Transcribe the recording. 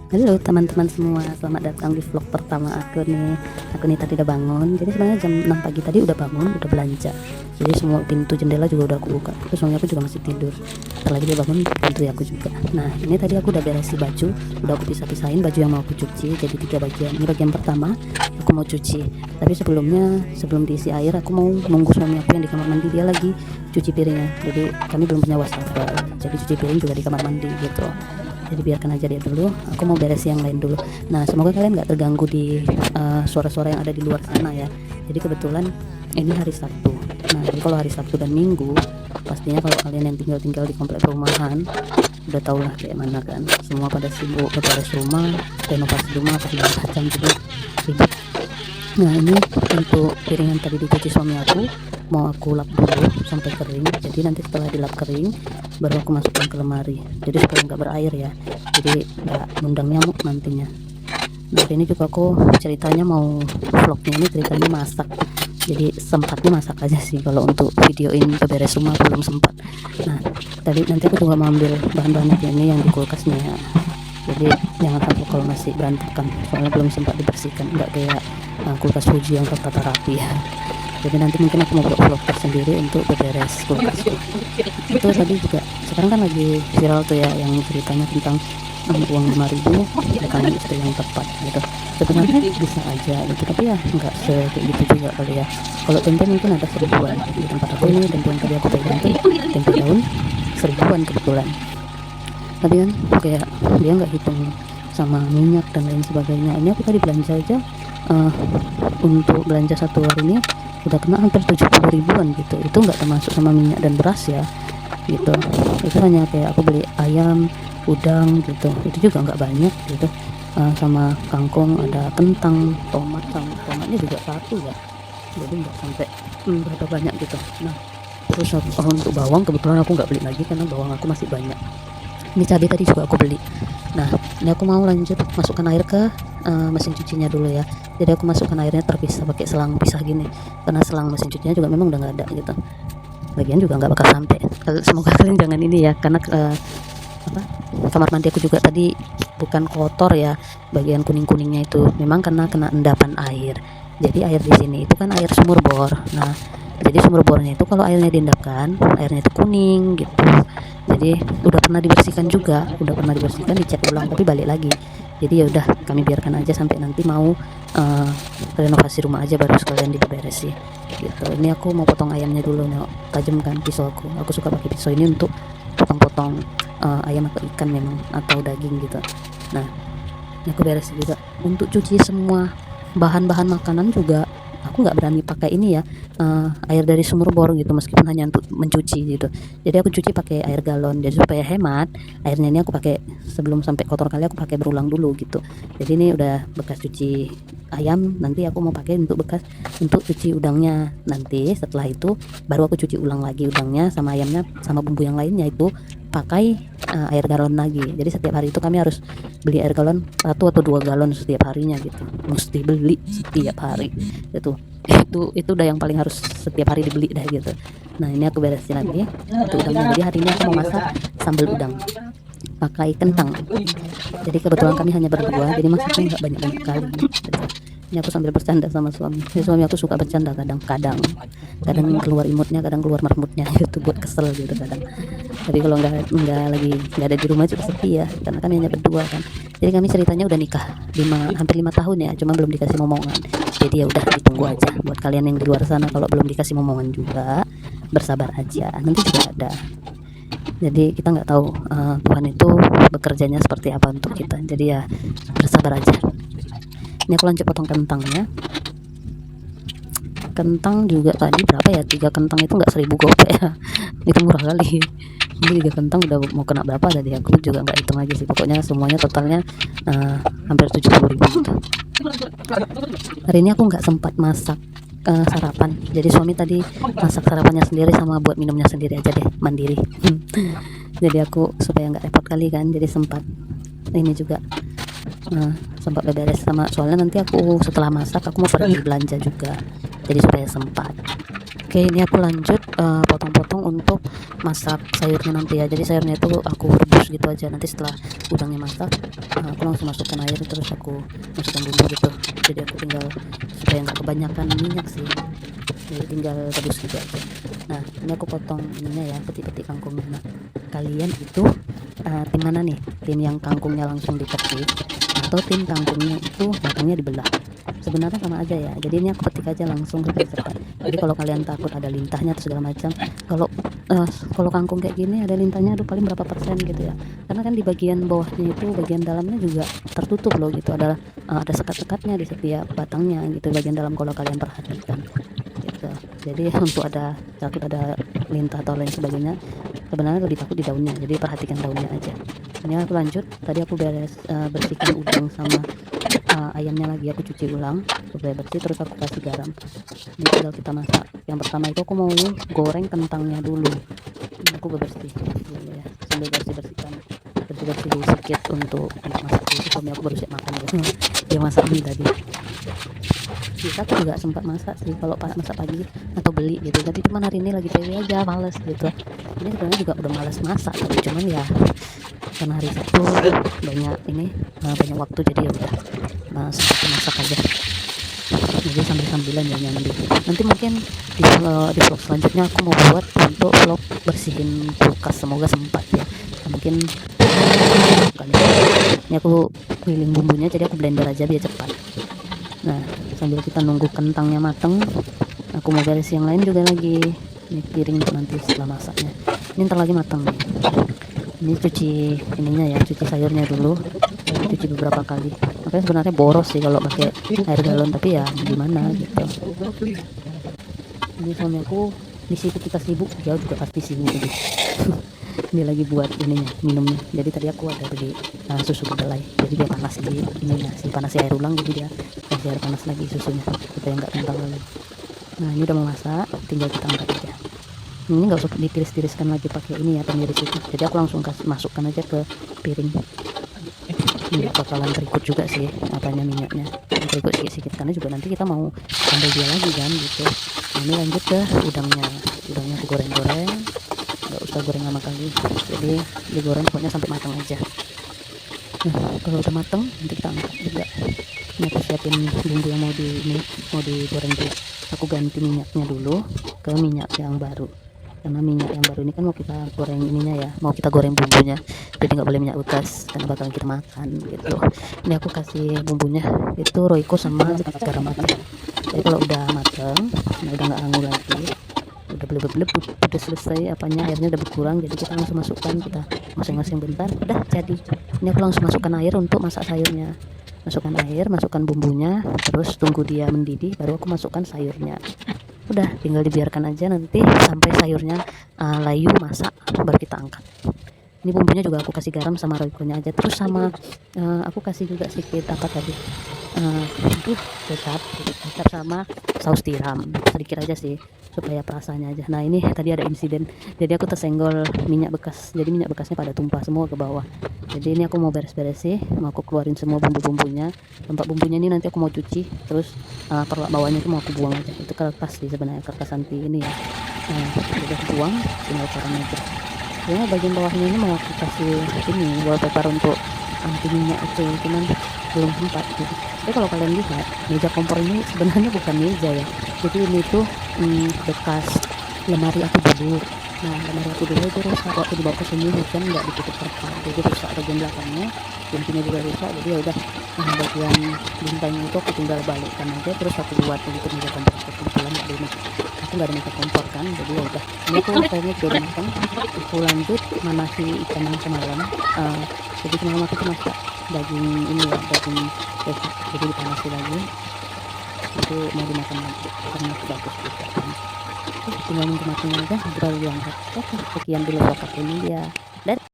Halo teman-teman semua, selamat datang di vlog pertama aku nih. Aku nih tadi udah bangun. Jadi sebenarnya jam 6 pagi tadi udah bangun, udah belanja. Jadi semua pintu jendela juga udah aku buka. Terus suami aku juga masih tidur. Setelah lagi dia bangun, pintu aku juga. Nah, ini tadi aku udah beresin baju, udah aku pisah-pisahin baju yang mau aku cuci jadi 3 bagian. Ini bagian pertama, aku mau cuci. Tapi sebelumnya, sebelum diisi air, aku mau nunggu suami aku yang di kamar mandi, dia lagi cuci piringnya. Jadi kami belum punya wastafel. Jadi cuci piring juga di kamar mandi gitu. Jadi biarkan aja dia dulu, aku mau beres yang lain dulu. Nah, semoga kalian gak terganggu di suara-suara yang ada di luar sana ya. Jadi kebetulan ini hari Sabtu. Nah, jadi kalau hari Sabtu dan Minggu, pastinya kalau kalian yang tinggal di komplek perumahan udah tau lah kayak mana kan, semua pada sibuk beres rumah, renovasi rumah, apa segala macam gitu ribet. Nah, ini untuk piring yang tadi dicuci suami aku mau aku lap dulu sampai kering. Jadi nanti setelah dilap kering baru aku masukkan ke lemari, jadi supaya nggak berair ya, jadi nggak ngundang nyamuk nantinya. Nah, hari ini juga aku ceritanya mau vlognya ini ceritanya masak, jadi sempatnya masak aja sih. Kalau untuk videoin beberes rumah belum sempat. Nah, tadi nanti aku juga mau ambil bahan-bahan ini yang di kulkasnya ya, jadi jangan sampai kalau masih berantakan, soalnya belum sempat dibersihkan, nggak kayak kulkas Fuji yang tertata rapi ya. Jadi nanti mungkin aku mau buat vlog tersendiri untuk beberes kulkas itu. Tadi juga sekarang kan lagi viral tuh ya yang ceritanya tentang uang 5.000 bukan istri yang tepat gitu. Sebenarnya bisa aja gitu, tapi ya nggak kayak gitu juga kali ya. Kalau tempe mungkin ada 1.000-an di tempat aku ini, tempe yang tadi aku pegang tuh tempe daun 1.000-an kebetulan. Tapi kan kayak dia nggak hitung sama minyak dan lain sebagainya. Ini aku tadi belanja aja untuk belanja satu hari ini udah kena hampir 70.000-an gitu. Itu nggak termasuk sama minyak dan beras ya gitu. Itu hanya kayak aku beli ayam, udang gitu, itu juga nggak banyak gitu. Sama kangkung, ada kentang, tomat, sama tomatnya juga satu ya, jadi nggak sampai berapa banyak gitu. Nah, terus untuk bawang kebetulan aku nggak beli lagi karena bawang aku masih banyak. Ini cabai tadi juga aku beli. Nah, ini aku mau lanjut masukkan air ke mesin cucinya dulu ya. Jadi aku masukkan airnya terpisah pakai selang pisah gini, karena selang mesin cucinya juga memang udah nggak ada gitu. Lagian juga nggak bakal sampai. Semoga kalian jangan ini ya, karena apa, kamar mandi aku juga tadi bukan kotor ya, bagian kuning-kuningnya itu memang karena kena endapan air. Jadi air di sini itu kan air sumur bor. Nah, jadi sumur bornya itu kalau airnya diendapkan, airnya itu kuning gitu. Jadi udah pernah dibersihkan juga, udah pernah dibersihkan, dicek ulang tapi balik lagi. Jadi ya udah kami biarkan aja sampai nanti mau renovasi rumah aja baru sekalian diberesin gitu. Ini aku mau potong ayamnya dulu nih, tajam kan pisau aku suka pakai pisau ini untuk potong-potong ayam atau ikan memang, atau daging gitu. Nah, ini aku beres juga untuk cuci semua bahan-bahan makanan juga. Aku nggak berani pakai ini ya, air dari sumur bor gitu, meskipun hanya untuk mencuci gitu. Jadi aku cuci pakai air galon, jadi supaya hemat airnya. Ini aku pakai sebelum sampai kotor kali aku pakai berulang dulu gitu. Jadi ini udah bekas cuci ayam, nanti aku mau pakai untuk bekas untuk cuci udangnya. Nanti setelah itu baru aku cuci ulang lagi udangnya sama ayamnya sama bumbu yang lainnya itu pakai air galon lagi. Jadi setiap hari itu kami harus beli air galon 1 atau 2 galon setiap harinya gitu, mesti beli setiap hari itu. Itu udah yang paling harus setiap hari dibeli dah gitu. Nah, ini aku beresin lagi itu udangnya. Jadi hari ini aku mau masak sambal udang pakai kentang. Jadi kebetulan kami hanya berdua, jadi masaknya nggak banyak-banyak kali gitu. Ini aku sambil bercanda sama suami. Suami aku suka bercanda kadang-kadang keluar imutnya, kadang keluar marmutnya gitu, buat kesel gitu kadang. Tapi kalau nggak ada di rumah juga sepi ya, karena kan hanya berdua kan. Jadi kami ceritanya udah nikah hampir 5 tahun ya, cuma belum dikasih momongan. Jadi ya udah ditunggu aja. Buat kalian yang di luar sana kalau belum dikasih momongan juga bersabar aja, nanti juga ada. Jadi kita nggak tahu Tuhan itu bekerjanya seperti apa untuk kita. Jadi ya bersabar aja. Ini aku lanjut potong kentangnya. Kentang juga tadi berapa ya, 3 kentang itu nggak 1.000 gopek ya. Itu murah kali. Ini 3 kentang udah mau kena berapa tadi, aku juga nggak hitung lagi sih. Pokoknya semuanya totalnya hampir 70.000 gitu. Hari ini aku nggak sempat masak sarapan, jadi suami tadi masak sarapannya sendiri sama buat minumnya sendiri aja deh, mandiri. Jadi aku supaya nggak repot kali kan, jadi sempat ini juga sempat beberes sama, soalnya nanti aku setelah masak aku mau pergi belanja juga, jadi supaya sempat. Oke, ini aku lanjut potong-potong untuk masak sayurnya nanti ya. Jadi sayurnya itu aku rebus gitu aja. Nanti setelah udangnya masak, aku langsung masukkan air terus aku masukkan bumbu gitu. Jadi aku tinggal supaya nggak kebanyakan minyak sih. Jadi tinggal rebus gitu aja. Nah, ini aku potong ininya ya, peti-peti kangkungnya. Nah, kalian itu tim mana nih? Tim yang kangkungnya langsung dipetik atau tim kangkungnya itu batangnya dibelah? Sebenarnya sama aja ya, jadi ini aku petik aja langsung supaya cepat. Jadi kalau kalian takut ada lintahnya atau segala macam, kalau kalau kangkung kayak gini ada lintahnya, aduh paling berapa persen gitu ya, karena kan di bagian bawahnya itu bagian dalamnya juga tertutup loh gitu, ada sekat-sekatnya di setiap batangnya gitu bagian dalam kalau kalian perhatikan gitu. Jadi untuk takut ada lintah atau lain sebagainya, sebenarnya lebih takut di daunnya, jadi perhatikan daunnya aja. Ini aku lanjut, tadi aku bersihkan udang sama ayamnya lagi, aku cuci ulang supaya bersih, terus aku kasih garam. Ini tinggal kita masak. Yang pertama itu aku mau goreng kentangnya dulu. Ini aku bersih dulu ya, sambil bersihkan sedikit untuk masak dulu. Suami aku baru siap makan gitu. Dia masak mie tadi. Kita aku juga sempat masak sih kalau pas masak pagi atau beli gitu, tapi cuman hari ini lagi PW aja, males gitu. Ini sebenarnya juga udah males masak, tapi cuman ya karena hari Sabtu banyak waktu, jadi ya udah sempat masak aja. Jadi sambil-sambilan ya nyambi. Nanti mungkin di vlog selanjutnya aku mau buat untuk vlog bersihin kulkas, semoga sempat ya. Nah, mungkin kali ini aku keliling bumbunya, jadi aku blender aja biar cepat. Nah, sambil kita nunggu kentangnya mateng, aku mau beres yang lain juga lagi. Ini piring untuk nanti setelah masaknya. Ini ntar lagi mateng nih. Ini cuci ininya ya, cuci sayurnya dulu, cuci beberapa kali. Makanya sebenarnya boros sih kalau pakai air galon, tapi ya gimana gitu. Ini suami aku di situ kita sibuk, dia juga pasti sibuk gitu. Dia lagi buat ininya, minumnya. Jadi tadi aku ada beli susu kedelai, jadi dia panas di ininya, si panas air ulang, jadi dia kasih air panas lagi susunya supaya nggak kental lagi. Nah, ini udah mau masak, tinggal kita angkat aja. Ini nggak usah ditiris-tiriskan lagi pakai ini ya, pemiris itu. Jadi aku langsung masukkan aja ke piring. Ini bakalan terikut juga sih minyaknya, terikut sedikit-sedikit karena juga nanti kita mau ambil dia lagi kan gitu. Nah, ini lanjut ke udangnya aku goreng-goreng, nggak usah goreng lama kali, jadi digoreng pokoknya sampai matang aja. Nah, kalau udah matang nanti kita angkat juga. Ini aku siapin bumbu yang mau digoreng dulu. Aku ganti minyaknya dulu ke minyak yang baru, karena minyak yang baru ini kan mau kita goreng ininya ya, mau kita goreng bumbunya, jadi nggak boleh minyak bekas karena bakal kita makan gitu. Ini aku kasih bumbunya itu Royco sama garam aja. Jadi kalau udah mateng, nah udah nggak anggur lagi, udah beleb-beleb, udah selesai airnya udah berkurang, jadi kita langsung masukkan, kita masing-masing bentar, udah jadi. Ini aku langsung masukkan air untuk masak sayurnya. Masukkan bumbunya, terus tunggu dia mendidih, baru aku masukkan sayurnya. Udah tinggal dibiarkan aja nanti sampai sayurnya layu masak, baru kita angkat. Ini bumbunya juga aku kasih garam sama royconya aja, terus sama aku kasih juga sedikit kecap sama saus tiram sedikit aja sih supaya perasanya aja. Nah, ini tadi ada insiden, jadi aku tersenggol minyak bekas, jadi minyak bekasnya pada tumpah semua ke bawah. Jadi ini aku mau beres-beres sih, mau aku keluarin semua bumbunya. Tempat bumbunya ini nanti aku mau cuci, terus perlak bawahnya itu mau aku buang aja, itu kertas sih sebenarnya, kertas anti ini ya. Nah, udah buang, tinggal koran aja ya. Bagian bawahnya ini mau aku kasih ini wallpaper untuk anti minyak itu, cuman belum sempat gitu. Tapi kalau kalian lihat meja kompor ini sebenarnya bukan meja ya, jadi ini tuh bekas lemari aku dulu. Nah, lemari aku dulu itu rusak waktu dibawa ke sini, hujan nggak ditutup terpal, jadi rusak bagian belakangnya, pintunya juga rusak. Jadi ya udah, bagian bintangnya itu aku tinggal balikkan aja, terus aku buat untuk meja kompor. Kebetulan aku nggak ada meja kompor kan, jadi ya udah. Ini aku kayaknya udah matang, aku lanjut manasi ikan yang semalam. Jadi semalam aku tuh masak daging ini ya, daging besar, jadi dipanasi lagi, itu mau dimakan lagi karena bagus juga kan. Tinggal nunggu matangnya aja, baru diangkat. Oke, sekian dulu vlog ini ya.